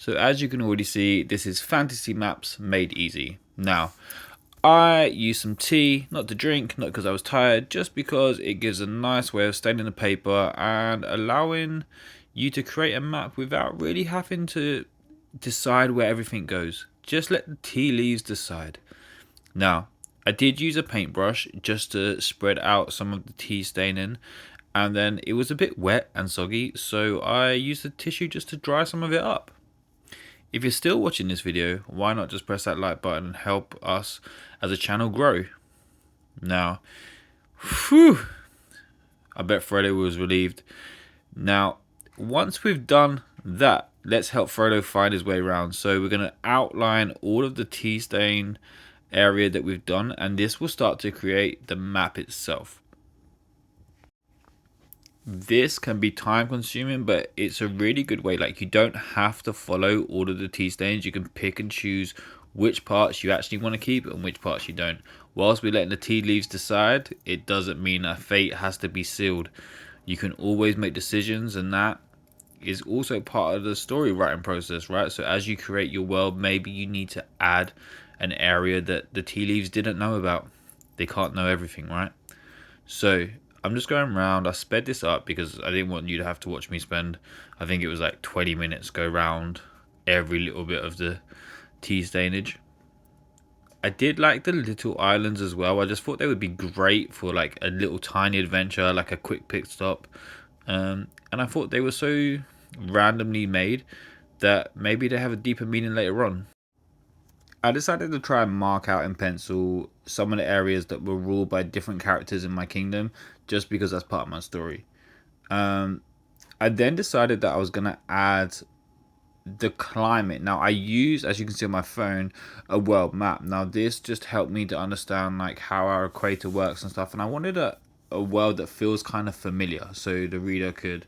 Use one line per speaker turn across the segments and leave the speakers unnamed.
So as you can already see, this is fantasy maps made easy. Now, I used some tea, not to drink, not because I was tired, just because it gives a nice way of staining the paper and allowing you to create a map without really having to decide where everything goes. Just let the tea leaves decide. Now, I did use a paintbrush just to spread out some of the tea staining, and then it was a bit wet and soggy, so I used a tissue just to dry some of it up. If you're still watching this video, why not just press that like button and help us as a channel grow? Now, whew, I bet Frodo was relieved. Now, once we've done that, let's help Frodo find his way around. So we're going to outline all of the tea stain area that we've done, and this will start to create the map itself. This can be time consuming, but it's a really good way. Like, you don't have to follow all of the tea stains. You can pick and choose which parts you actually want to keep and which parts you don't. Whilst we're letting the tea leaves decide, it doesn't mean a fate has to be sealed. You can always make decisions, and that is also part of the story writing process, right? So as you create your world, maybe you need to add an area that the tea leaves didn't know about. They can't know everything, right? So I'm just going around. I sped this up because I didn't want you to have to watch me spend, I think it was like 20 minutes, go around every little bit of the tea stainage. I did like the little islands as well. I just thought they would be great for like a little tiny adventure, like a quick pit stop. And I thought they were so randomly made that maybe they have a deeper meaning later on. I decided to try and mark out in pencil some of the areas that were ruled by different characters in my kingdom, just because that's part of my story. I then decided that I was going to add the climate. Now I use, as you can see on my phone, a world map. Now this just helped me to understand like how our equator works and stuff, and I wanted a world that feels kind of familiar, so the reader could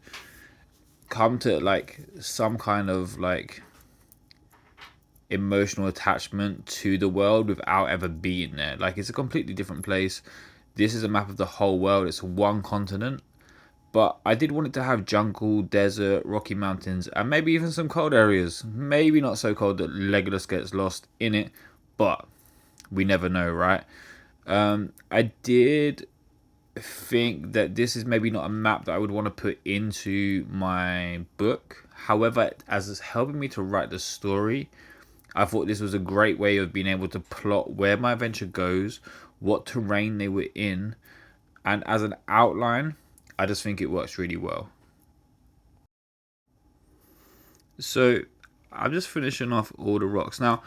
come to like some kind of like emotional attachment to the world without ever being there. Like, it's a completely different place. This is a map of the whole world. It's one continent, but I did want it to have jungle, desert, rocky mountains, and maybe even some cold areas. Maybe not so cold that Legolas gets lost in it, but we never know, right? I did think that this is maybe not a map that I would want to put into my book. However, as it's helping me to write the story, I thought this was a great way of being able to plot where my adventure goes, what terrain they were in, and as an outline, I just think it works really well. So I'm just finishing off all the rocks. Now,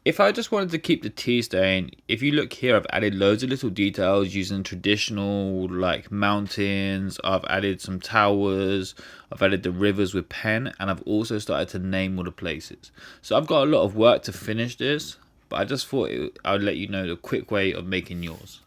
if I just wanted to keep the tea stain, if you look here, I've added loads of little details using traditional like mountains. I've added some towers. I've added the rivers with pen, and I've also started to name all the places. So I've got a lot of work to finish this, but I just thought I'd let you know the quick way of making yours.